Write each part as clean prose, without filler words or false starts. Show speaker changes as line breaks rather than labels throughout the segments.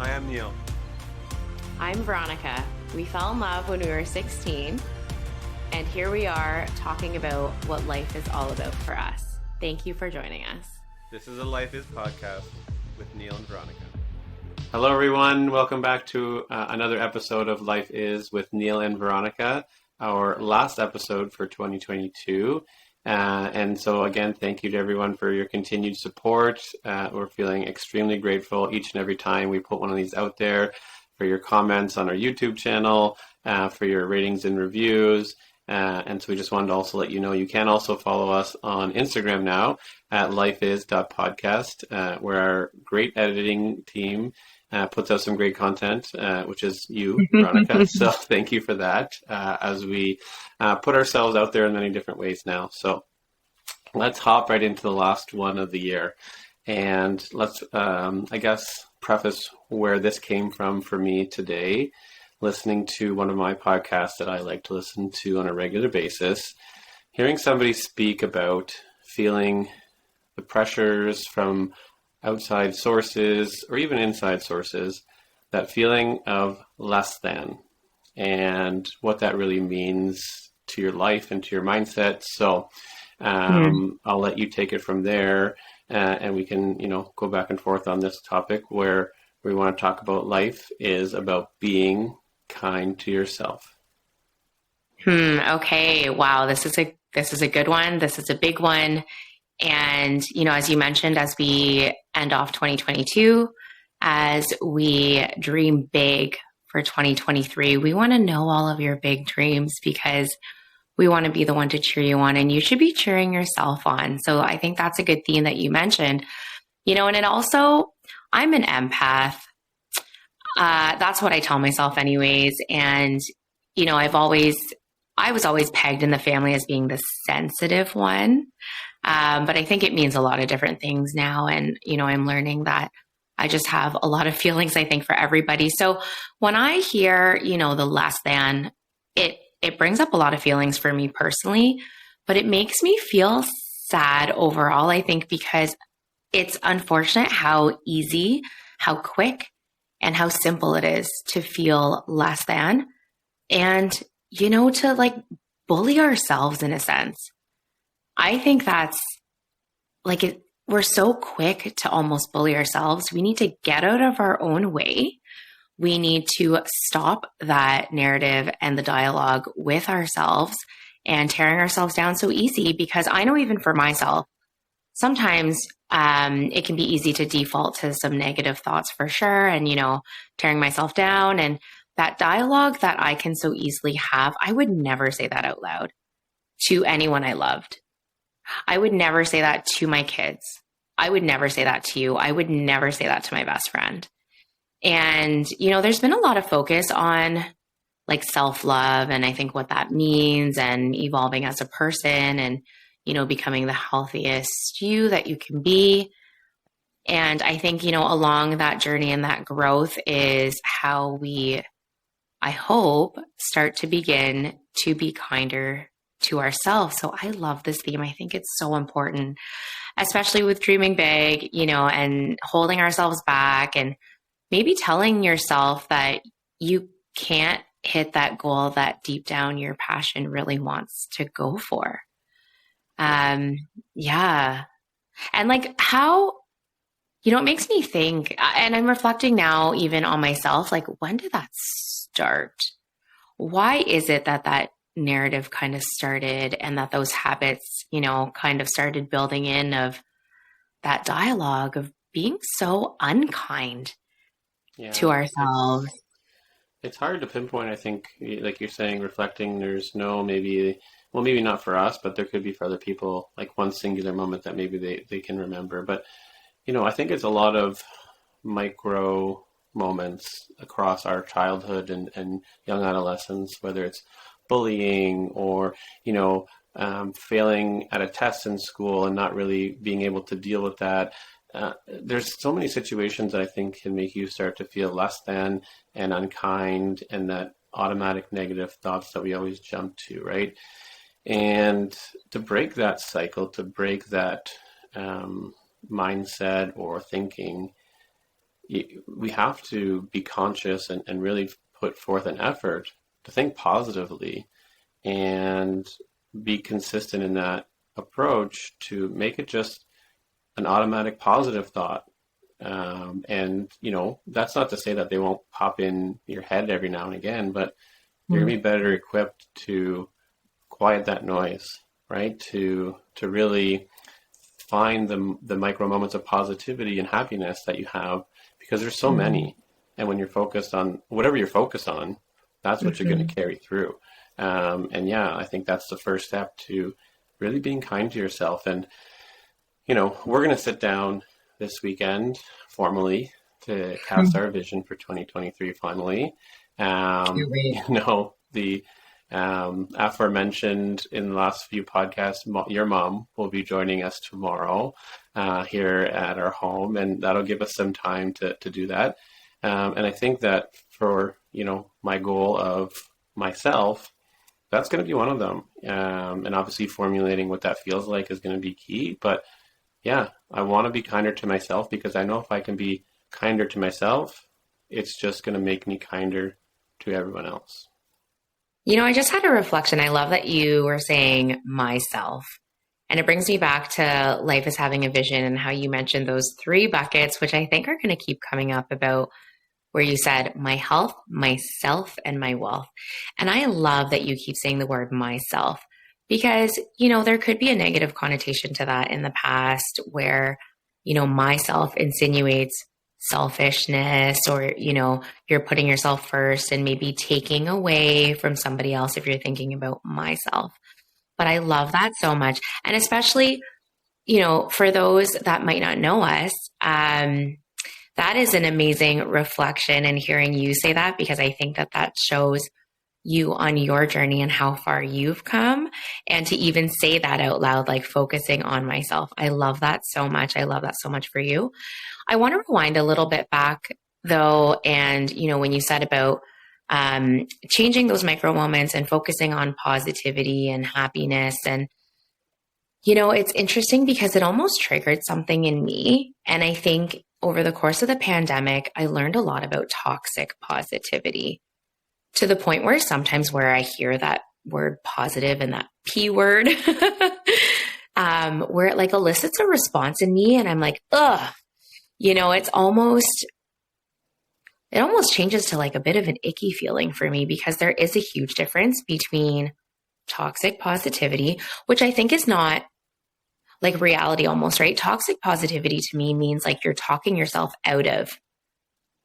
I am Neil.
I'm Veronica. We fell in love when we were 16, and here we are talking about what life is all about for us. Thank you for joining us.
This is a Life Is podcast with Neil and Veronica.
Hello, everyone. Welcome back to another episode of Life Is with Neil and Veronica, our last episode for 2022. And so, again, thank you to everyone for your continued support. We're feeling extremely grateful each and every time we put one of these out there, for your comments on our YouTube channel, for your ratings and reviews. And so we just wanted to also let you know you can also follow us on Instagram now at lifeis.podcast, where our great editing team puts out some great content, which is you, Veronica. So thank you for that, as we put ourselves out there in many different ways now. So let's hop right into the last one of the year. And let's, I guess, preface where this came from for me today, listening to one of my podcasts that I like to listen to on a regular basis, hearing somebody speak about feeling the pressures from outside sources or even inside sources, that feeling of less than and what that really means to your life and to your mindset. So I'll let you take it from there, and we can, go back and forth on this topic where we want to talk about life is about being kind to yourself.
Okay. Wow. This is a good one. This is a big one. And, as you mentioned, as we end off 2022, as we dream big for 2023, we want to know all of your big dreams because we want to be the one to cheer you on, and you should be cheering yourself on. So I think that's a good theme that you mentioned, and it also, I'm an empath. That's what I tell myself anyways. And, I was always pegged in the family as being the sensitive one. But I think it means a lot of different things now. And, I'm learning that I just have a lot of feelings, I think, for everybody. So when I hear, the less than, it brings up a lot of feelings for me personally, but it makes me feel sad overall, I think, because it's unfortunate how easy, how quick, and how simple it is to feel less than and, to bully ourselves in a sense. I think that's we're so quick to almost bully ourselves. We need to get out of our own way. We need to stop that narrative and the dialogue with ourselves and tearing ourselves down so easy, because I know even for myself, sometimes it can be easy to default to some negative thoughts for sure. And, tearing myself down, and that dialogue that I can so easily have, I would never say that out loud to anyone I loved. I would never say that to my kids. I would never say that to you. I would never say that to my best friend. And, there's been a lot of focus on self-love, and I think what that means, and evolving as a person, and, becoming the healthiest you that you can be. And I think, along that journey and that growth is how we, I hope, start to begin to be kinder to ourselves. So I love this theme. I think it's so important, especially with dreaming big, and holding ourselves back, and maybe telling yourself that you can't hit that goal that deep down your passion really wants to go for. Yeah. And how, it makes me think, and I'm reflecting now even on myself, when did that start? Why is it that narrative kind of started, and that those habits, kind of started building in, of that dialogue of being so unkind to ourselves?
It's hard to pinpoint, I think, like you're saying, reflecting, there's no maybe not for us, but there could be for other people, one singular moment that maybe they can remember. But, I think it's a lot of micro moments across our childhood and young adolescence, whether it's bullying or, failing at a test in school and not really being able to deal with that. There's so many situations that I think can make you start to feel less than and unkind, and that automatic negative thoughts that we always jump to, right? And to break that cycle, to break that mindset or thinking, we have to be conscious and really put forth an effort to think positively and be consistent in that approach to make it just an automatic positive thought. And, that's not to say that they won't pop in your head every now and again, but you're going to be better equipped to quiet that noise, right? To really find the micro moments of positivity and happiness that you have, because there's so many. And when you're focused on whatever you're focused on, that's what you're going to carry through. I think that's the first step to really being kind to yourself. And, we're going to sit down this weekend formally to cast our vision for 2023 finally. The aforementioned in the last few podcasts, your mom will be joining us tomorrow here at our home, and that'll give us some time to do that. And I think that for, my goal of myself, that's going to be one of them. And obviously formulating what that feels like is going to be key. But yeah, I want to be kinder to myself, because I know if I can be kinder to myself, it's just going to make me kinder to everyone else.
I just had a reflection. I love that you were saying myself. And it brings me back to life is having a vision and how you mentioned those 3 buckets, which I think are going to keep coming up, about where you said my health, myself, and my wealth. And I love that you keep saying the word myself, because, there could be a negative connotation to that in the past where, myself insinuates selfishness, or, you're putting yourself first and maybe taking away from somebody else if you're thinking about myself. But I love that so much. And especially, for those that might not know us, that is an amazing reflection, and hearing you say that, because I think that shows you on your journey and how far you've come. And to even say that out loud, like focusing on myself. I love that so much. I love that so much for you. I want to rewind a little bit back though. And, when you said about changing those micro moments and focusing on positivity and happiness. And, it's interesting because it almost triggered something in me. And I think over the course of the pandemic, I learned a lot about toxic positivity, to the point where sometimes where I hear that word positive and that P word, where it like elicits a response in me, and I'm like, ugh, it almost changes to like a bit of an icky feeling for me, because there is a huge difference between toxic positivity, which I think is not like reality almost, right? Toxic positivity to me means like you're talking yourself out of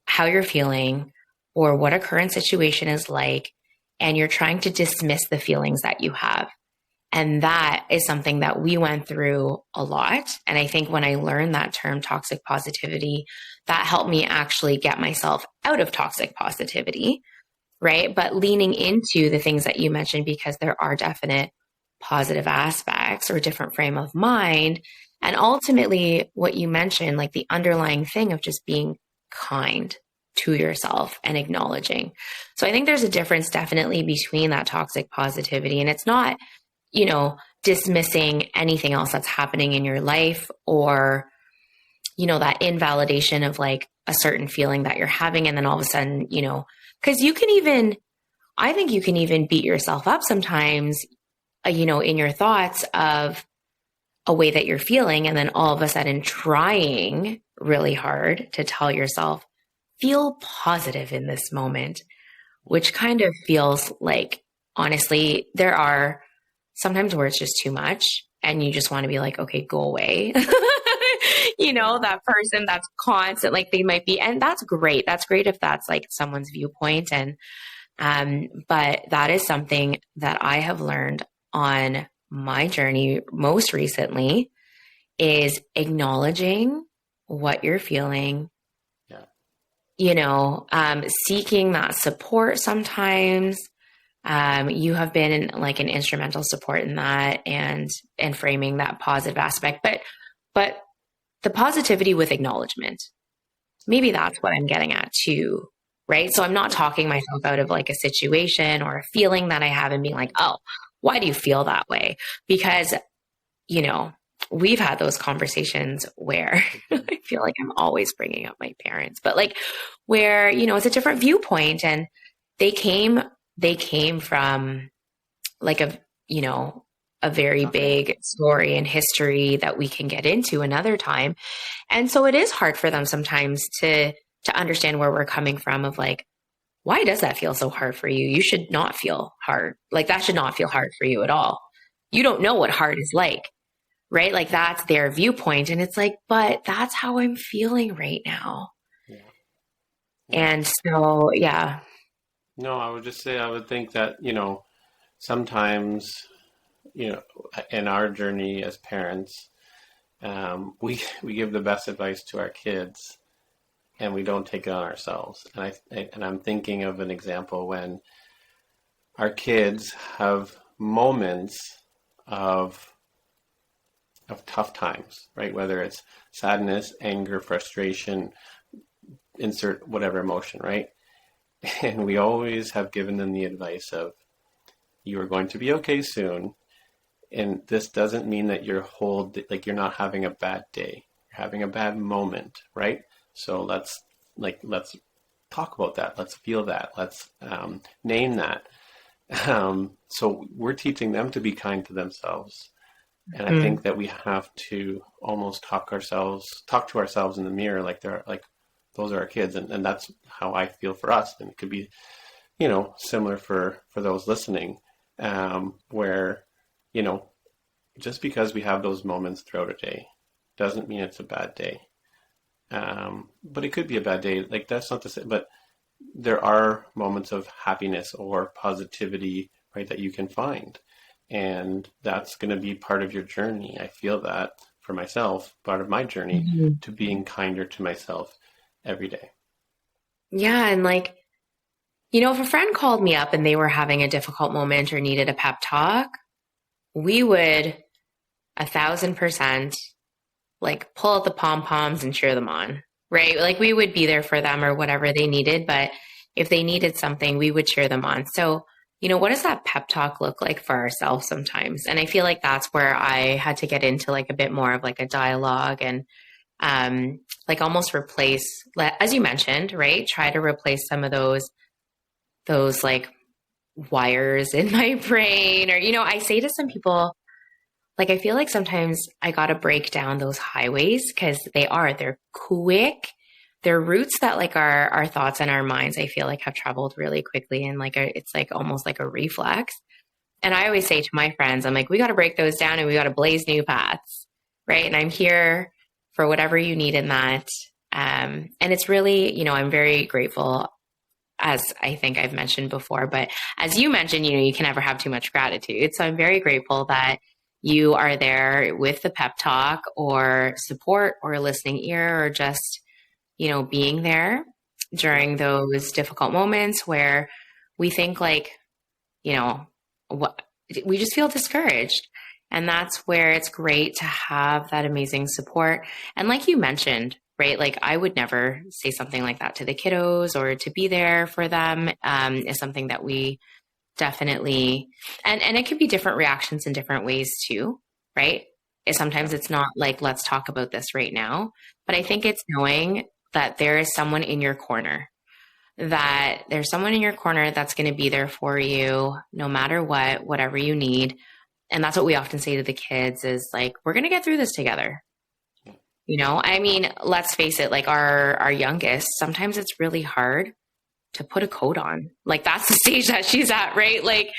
how you're feeling or what a current situation is like, and you're trying to dismiss the feelings that you have. And that is something that we went through a lot. And I think when I learned that term toxic positivity, that helped me actually get myself out of toxic positivity, right? But leaning into the things that you mentioned, because there are definite positive aspects or different frame of mind. And ultimately what you mentioned, like the underlying thing of just being kind to yourself and acknowledging. So I think there's a difference definitely between that toxic positivity, and it's not, dismissing anything else that's happening in your life, or, that invalidation of like a certain feeling that you're having. And then all of a sudden, because I think you can even beat yourself up sometimes, in your thoughts of a way that you're feeling. And then all of a sudden trying really hard to tell yourself, feel positive in this moment, which kind of feels like, honestly, there are sometimes where it's just too much and you just want to be like, okay, go away. That person that's constant, like they might be, and that's great. That's great if that's like someone's viewpoint. And, but that is something that I have learned on my journey most recently, is acknowledging what you're feeling, seeking that support sometimes. You have been like an instrumental support in that, and framing that positive aspect, but the positivity with acknowledgement, maybe that's what I'm getting at too, right? So I'm not talking myself out of like a situation or a feeling that I have and being like, oh, why do you feel that way? Because, we've had those conversations where I feel like I'm always bringing up my parents, but like where, you know, it's a different viewpoint, and they came from like a, you know, a very big story and history that we can get into another time. And so it is hard for them sometimes to understand where we're coming from of like, why does that feel so hard for you? You should not feel hard. Like that should not feel hard for you at all. You don't know what hard is like, right? Like that's their viewpoint. And it's like, but that's how I'm feeling right now. Yeah. And so, yeah.
No, I would just say, I would think that, you know, sometimes, you know, in our journey as parents, we give the best advice to our kids, and we don't take it on ourselves. And I'm thinking of an example when our kids have moments of tough times, right? Whether it's sadness, anger, frustration, insert whatever emotion, right? And we always have given them the advice of, you are going to be okay soon. And this doesn't mean that you're not having a bad day. You're having a bad moment, right? So let's talk about that. Let's feel that. Let's name that. So we're teaching them to be kind to themselves. And I think that we have to almost talk to ourselves in the mirror, like those are our kids. And that's how I feel for us. And it could be, you know, similar for those listening, where, you know, just because we have those moments throughout a day doesn't mean it's a bad day. But it could be a bad day. Like that's not to say, but there are moments of happiness or positivity, right, that you can find. And that's going to be part of your journey. I feel that for myself, part of my journey to being kinder to myself every day. Yeah.
And like, you know, if a friend called me up and they were having a difficult moment or needed a pep talk, we would 1,000% like pull out the pom-poms and cheer them on, right? Like we would be there for them or whatever they needed. But if they needed something, we would cheer them on. So, you know, what does that pep talk look like for ourselves sometimes? And I feel like that's where I had to get into like a bit more of like a dialogue and like almost replace, as you mentioned, right? Try to replace some of those like wires in my brain. Or, you know, I say to some people, like, I feel like sometimes I got to break down those highways because they're quick. They're routes that like our thoughts and our minds, I feel like have traveled really quickly. And like, it's like almost like a reflex. And I always say to my friends, I'm like, we got to break those down and we got to blaze new paths. Right. And I'm here for whatever you need in that. And it's really, you know, I'm very grateful, as I think I've mentioned before, but as you mentioned, you know, you can never have too much gratitude. So I'm very grateful that you are there with the pep talk or support or a listening ear or just, you know, being there during those difficult moments where we think like, you know, we just feel discouraged. And that's where it's great to have that amazing support. And like you mentioned, right? Like I would never say something like that to the kiddos, or to be there for them is something that we definitely, and it could be different reactions in different ways too, right? Sometimes it's not like, let's talk about this right now, but I think it's knowing that there is someone in your corner, that there's someone in your corner that's going to be there for you no matter what, whatever you need. And that's what we often say to the kids is like, we're going to get through this together. You know, I mean, let's face it, like our youngest, sometimes it's really hard to put a coat on. Like that's the stage that she's at, right? Like,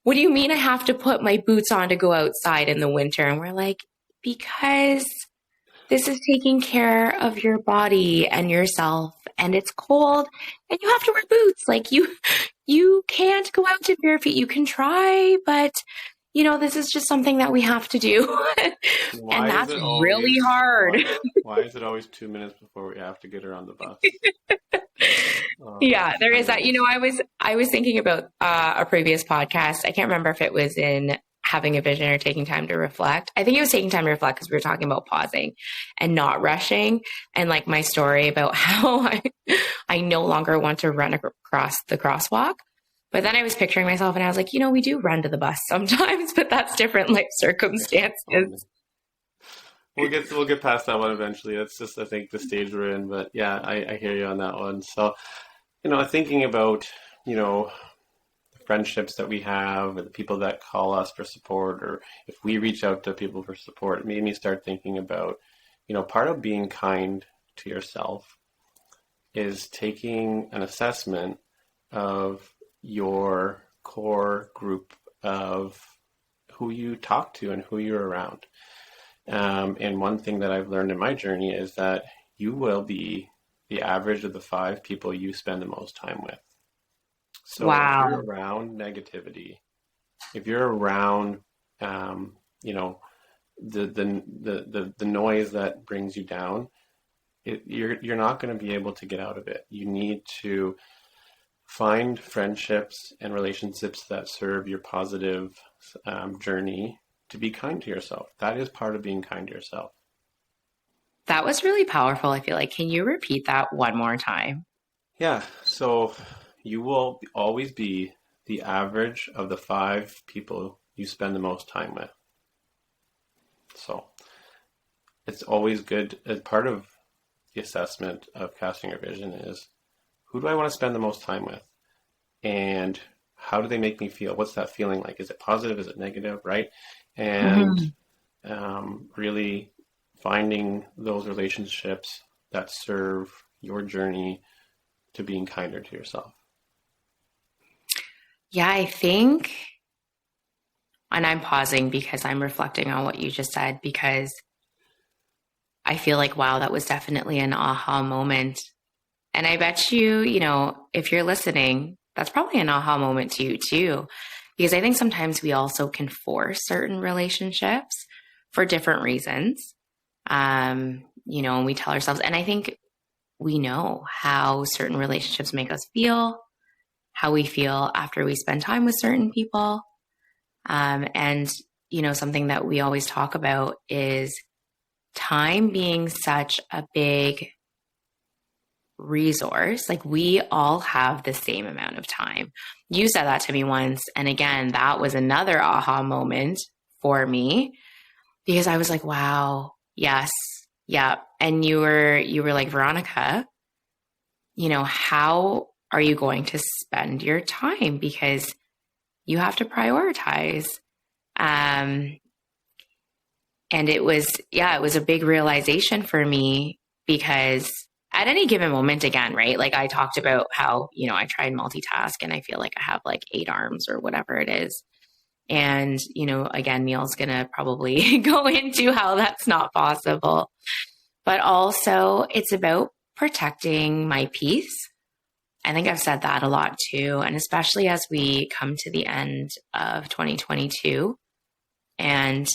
what do you mean I have to put my boots on to go outside in the winter? And we're like, because this is taking care of your body and yourself, and it's cold and you have to wear boots. Like you can't go out in bare feet. You can try, but you know, this is just something that we have to do. And that's really hard.
Why is it always 2 minutes before we have to get her on the bus?
Yeah, there is that. You know, I was thinking about a previous podcast. I can't remember if it was in having a vision or taking time to reflect. I think it was taking time to reflect because we were talking about pausing and not rushing, and like my story about how I no longer want to run across the crosswalk. But then I was picturing myself and I was like, you know, we do run to the bus sometimes, but that's different life circumstances.
we'll get past that one eventually. That's just, I think, the stage we're in. But yeah, I hear you on that one. So, thinking about, the friendships that we have, or the people that call us for support, or if we reach out to people for support, it made me start thinking about, part of being kind to yourself is taking an assessment of your core group of who you talk to and who you're around. And one thing that I've learned in my journey is that you will be the average of the 5 people you spend the most time with. So
Wow.
if you're around negativity, if you're around, the noise that brings you down, you're not going to be able to get out of it. You need to find friendships and relationships that serve your positive journey, to be kind to yourself. That is part of being kind to yourself.
That was really powerful. I feel like, can you repeat that one more time?
Yeah. So you will always be the average of the 5 people you spend the most time with. So it's always good, as part of the assessment of casting your vision, is who do I want to spend the most time with? And how do they make me feel? What's that feeling like? Is it positive? Is it negative? Right? And really finding those relationships that serve your journey to being kinder to yourself.
Yeah, I think, and I'm pausing because I'm reflecting on what you just said, because I feel like, wow, that was definitely an aha moment. And I bet you, if you're listening, that's probably an aha moment to you too. Because I think sometimes we also can force certain relationships for different reasons. And we tell ourselves, and I think we know how certain relationships make us feel, how we feel after we spend time with certain people. And something that we always talk about is time being such a big resource. Like, we all have the same amount of time. You said that to me once. And again, that was another aha moment for me, because I was like, wow, yes. Yeah. And you were like, Veronica, how are you going to spend your time? Because you have to prioritize. And it was a big realization for me, because at any given moment, again, right? Like, I talked about how, I try and multitask and I feel like I have like 8 arms or whatever it is. And, again, Neil's going to probably go into how that's not possible. But also, it's about protecting my peace. I think I've said that a lot too. And especially as we come to the end of 2022. And,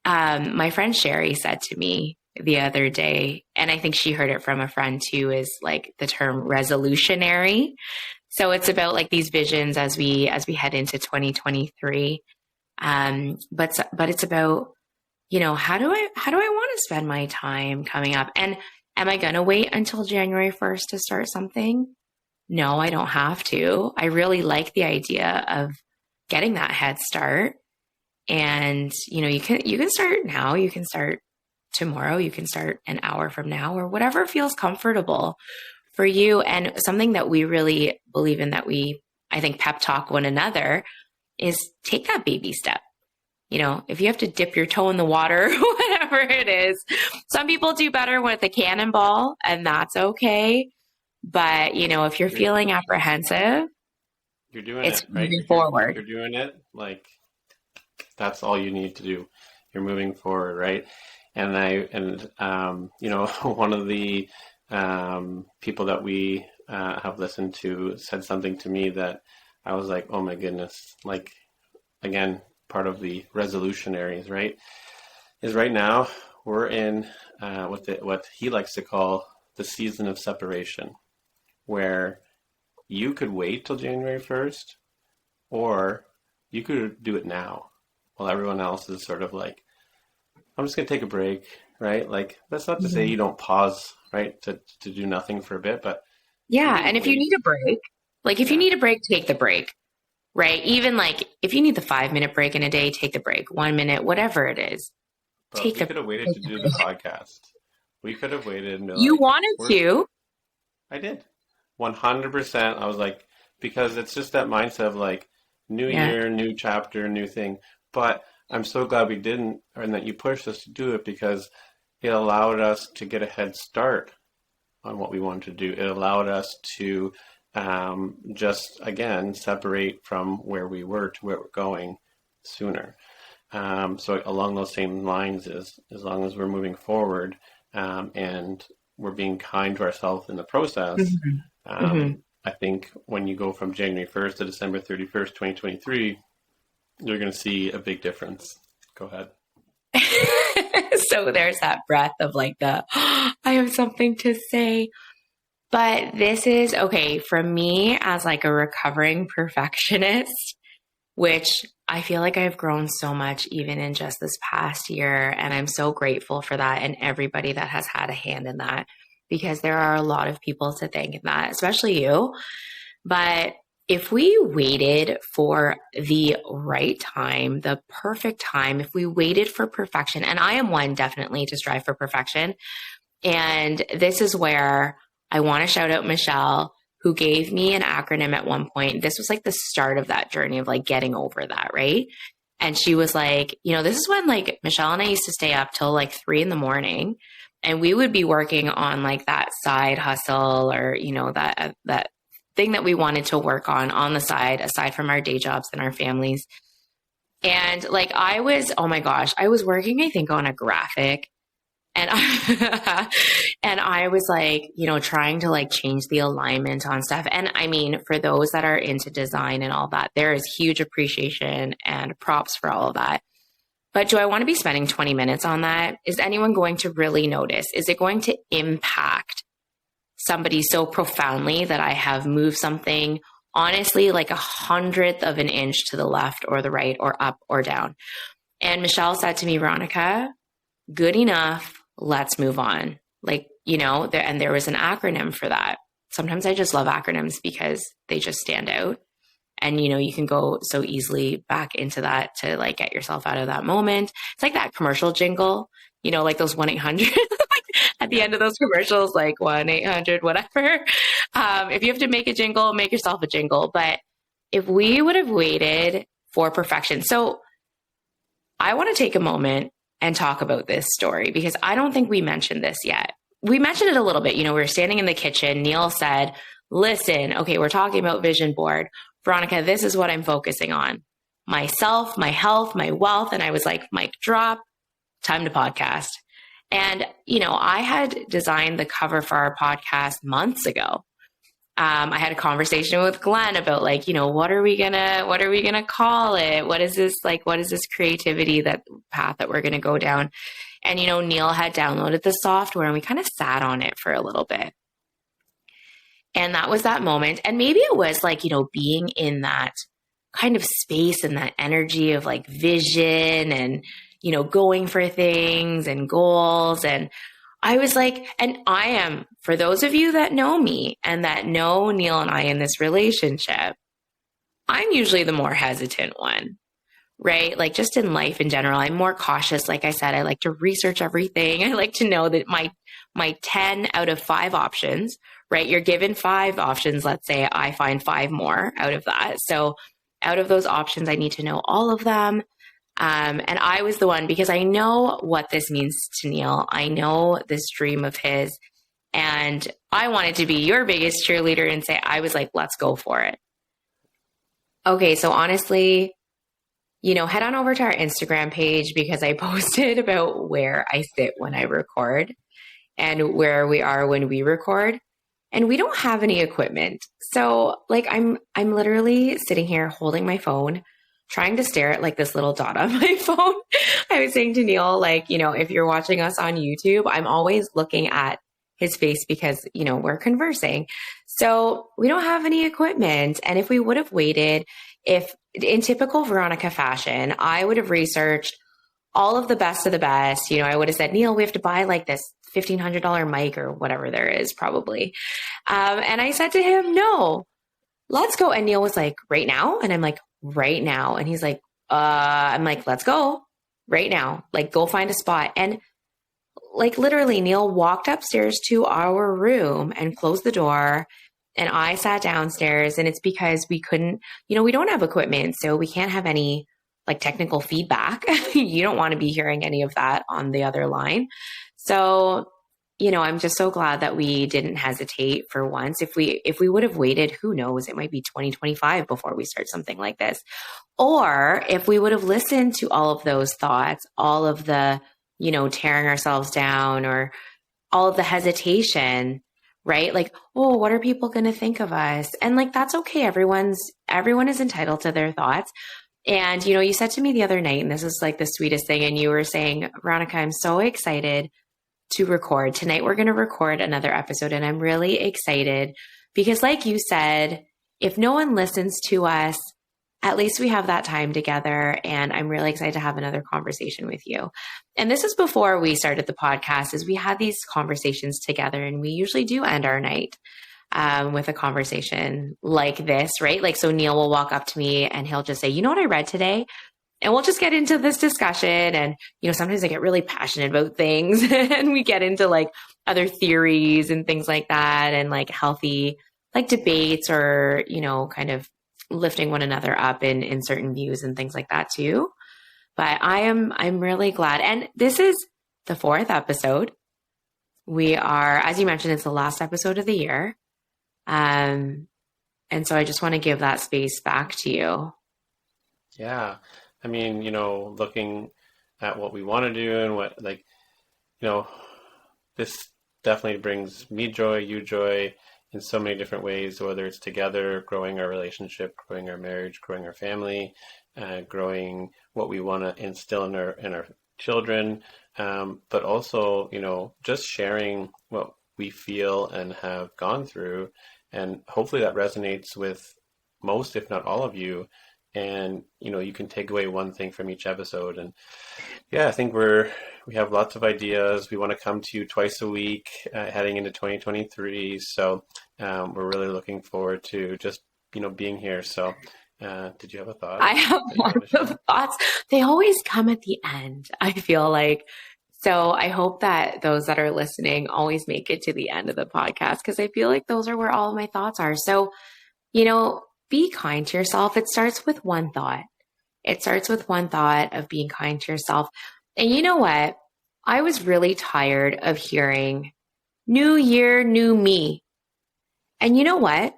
my friend Sherry said to me the other day, and I think she heard it from a friend too, is like the term resolutionary. So it's about like these visions as we head into 2023. But it's about, how do I want to spend my time coming up? And am I going to wait until January 1st to start something? No, I don't have to. I really like the idea of getting that head start. And, you can start now, you can start tomorrow, you can start an hour from now, or whatever feels comfortable for you. And something that we really believe in, that I think pep talk one another, is take that baby step. If you have to dip your toe in the water, whatever it is, some people do better with a cannonball, and that's okay. But, if you're feeling apprehensive,
you're doing
it's
it, right?
moving forward.
You're doing it. Like, that's all you need to do. You're moving forward, right? And one of the people that we have listened to said something to me that I was like, oh my goodness. Like, again, part of the resolutionaries, right? Is right now we're in what he likes to call the season of separation, where you could wait till January 1st, or you could do it now, while everyone else is sort of like, I'm just going to take a break, right? Like, that's not to say you don't pause, right? To do nothing for a bit, but
yeah. And if you need a break, you need a break, take the break, right? Even like if you need the 5-minute break in a day, take the break, 1 minute, whatever it is.
But we could have waited to do the podcast. We could have waited and
You wanted to.
I did. 100%. I was like, because it's just that mindset of like, new year, new chapter, new thing. But I'm so glad we didn't, and that you pushed us to do it, because it allowed us to get a head start on what we wanted to do. It allowed us to just, again, separate from where we were to where we're going sooner. So along those same lines, as long as we're moving forward and we're being kind to ourselves in the process, I think when you go from January 1st to December 31st, 2023, you're going to see a big difference. Go ahead.
So there's that breath of like I have something to say. But this is, okay, for me as like a recovering perfectionist, which I feel like I've grown so much even in just this past year. And I'm so grateful for that and everybody that has had a hand in that, because there are a lot of people to thank in that, especially you. But if we waited for the right time, the perfect time, if we waited for perfection, and I am one definitely to strive for perfection. And this is where I want to shout out Michelle, who gave me an acronym at one point. This was like the start of that journey of like getting over that, right? And she was like, this is when like Michelle and I used to stay up till like 3 a.m. and we would be working on like that side hustle, or, that thing that we wanted to work on the side, aside from our day jobs and our families. And like, I was working, I think, on a graphic. And I was like, trying to like change the alignment on stuff. And I mean, for those that are into design and all that, there is huge appreciation and props for all of that. But do I want to be spending 20 minutes on that? Is anyone going to really notice? Is it going to impact somebody so profoundly that I have moved something, honestly, like 1/100th of an inch to the left or the right or up or down? And Michelle said to me, Veronica, good enough. Let's move on. Like, and there was an acronym for that. Sometimes I just love acronyms because they just stand out. And, you can go so easily back into that to like get yourself out of that moment. It's like that commercial jingle, like those 1-800 at the end of those commercials, like 1-800, whatever. If you have to make a jingle, make yourself a jingle. But if we would have waited for perfection. So I want to take a moment and talk about this story, because I don't think we mentioned this yet. We mentioned it a little bit. We were standing in the kitchen. Neil said, listen, okay, we're talking about vision board. Veronica, this is what I'm focusing on. Myself, my health, my wealth. And I was like, mic drop, time to podcast. And, I had designed the cover for our podcast months ago. I had a conversation with Glenn about like, what are we gonna call it? What is this creativity, that path that we're going to go down? And, Neil had downloaded the software and we kind of sat on it for a little bit. And that was that moment. And maybe it was like, being in that kind of space and that energy of like vision and, going for things and goals. And I was like, and I am, for those of you that know me and that know Neil and I in this relationship, I'm usually the more hesitant one, right? Like just in life in general, I'm more cautious. Like I said, I like to research everything. I like to know that my 10 out of 5 options, right? You're given 5 options. Let's say I find 5 more out of that. So out of those options, I need to know all of them. And I was the one, because I know what this means to Neil. I know this dream of his, and I wanted to be your biggest cheerleader and say, I was like, let's go for it. Okay. So honestly, head on over to our Instagram page, because I posted about where I sit when I record and where we are when we record, and we don't have any equipment. So like, I'm literally sitting here holding my phone, trying to stare at like this little dot on my phone. I was saying to Neil, like, if you're watching us on YouTube, I'm always looking at his face because, we're conversing. So we don't have any equipment. And if we would have waited, if in typical Veronica fashion, I would have researched all of the best of the best. I would have said, Neil, we have to buy like this $1,500 mic or whatever there is probably. And I said to him, no, let's go. And Neil was like, right now? And I'm like, right now. And he's like, I'm like, let's go. right now. Like, go find a spot. And like, literally, Neil walked upstairs to our room and closed the door. And I sat downstairs, and it's because we couldn't, we don't have equipment, so we can't have any like technical feedback. You don't want to be hearing any of that on the other line. So, I'm just so glad that we didn't hesitate for once. If we would have waited, who knows, it might be 2025 before we start something like this. Or if we would have listened to all of those thoughts, all of the, tearing ourselves down, or all of the hesitation, right? Like, oh, what are people going to think of us? And like, that's okay. Everyone is entitled to their thoughts. And, you said to me the other night, and this is like the sweetest thing. And you were saying, Veronica, I'm so excited to record tonight. We're going to record another episode, and I'm really excited because, like you said, if no one listens to us, at least we have that time together. And I'm really excited to have another conversation with you. And this is before we started the podcast, is we had these conversations together, and we usually do end our night with a conversation like this, right? Like, so Neil will walk up to me and he'll just say, you know what I read today? And we'll just get into this discussion. And, sometimes I get really passionate about things and we get into like other theories and things like that, and like healthy, like debates, or, kind of lifting one another up in certain views and things like that too. But I'm really glad. And this is the 4th episode. We are, as you mentioned, it's the last episode of the year. And so I just want to give that space back to you.
Yeah. I mean, looking at what we want to do and what, like, this definitely brings me joy, you joy in so many different ways, whether it's together, growing our relationship, growing our marriage, growing our family, growing what we want to instill in our children, but also, just sharing what we feel and have gone through. And hopefully that resonates with most, if not all of you. And, you can take away one thing from each episode. And yeah, I think we have lots of ideas. We want to come to you twice a week, heading into 2023. So we're really looking forward to just, being here. So did you have a thought?
I have lots of thoughts. They always come at the end, I feel like. So I hope that those that are listening always make it to the end of the podcast, because I feel like those are where all of my thoughts are. So, be kind to yourself. It starts with one thought. It starts with one thought of being kind to yourself. And you know what? I was really tired of hearing new year, new me. And you know what?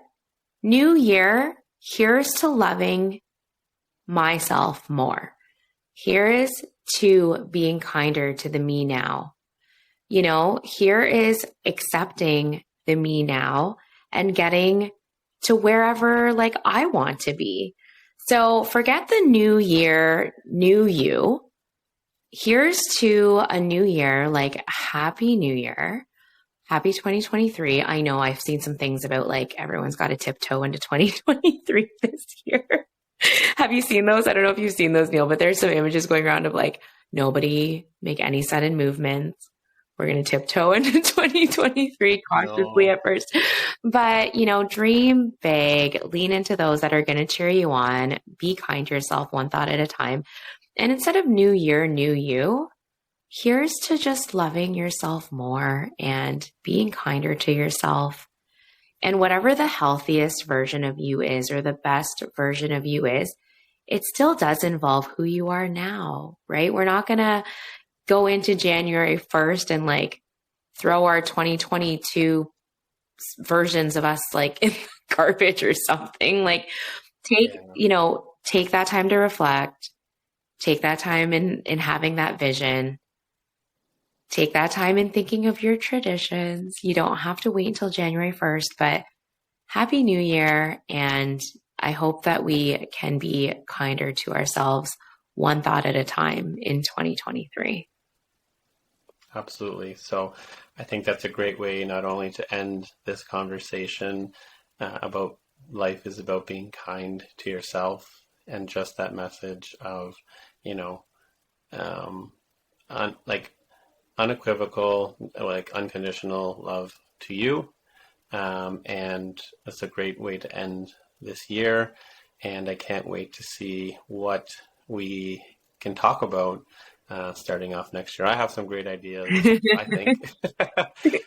New year, here's to loving myself more. Here is to being kinder to the me now. Here is accepting the me now and getting to wherever like I want to be. So forget the new year, new you. Here's to a new year, like happy new year, happy 2023. I know I've seen some things about like everyone's got to tiptoe into 2023 this year. Have you seen those? I don't know if you've seen those, Neil, but there's some images going around of like, nobody make any sudden movements. We're going to tiptoe into 2023 cautiously at first. But, dream big, lean into those that are going to cheer you on, be kind to yourself one thought at a time. And instead of new year, new you, here's to just loving yourself more and being kinder to yourself. And whatever the healthiest version of you is, or the best version of you is, it still does involve who you are now, right? We're not going to go into January 1st and like throw our 2022 versions of us like in the garbage or something. Like take that time to reflect, take that time in having that vision, take that time in thinking of your traditions. You don't have to wait until January 1st, but happy new year. And I hope that we can be kinder to ourselves one thought at a time in 2023.
Absolutely. So I think that's a great way not only to end this conversation about life is about being kind to yourself, and just that message of, unequivocal, like unconditional love to you. And that's a great way to end this year. And I can't wait to see what we can talk about starting off next year. I have some great ideas, I think.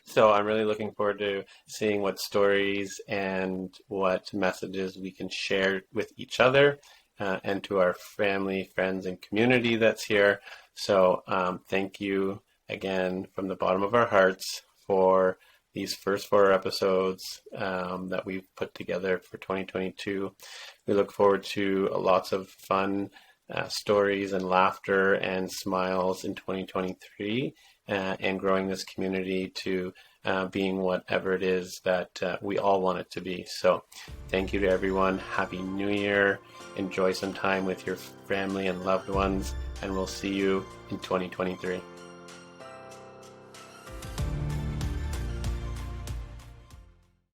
So I'm really looking forward to seeing what stories and what messages we can share with each other and to our family, friends, and community that's here. So thank you again from the bottom of our hearts for these first 4 episodes that we've put together for 2022. We look forward to lots of fun stories and laughter and smiles in 2023 and growing this community to being whatever it is that we all want it to be. So thank you to everyone. Happy New Year. Enjoy some time with your family and loved ones, and we'll see you in 2023.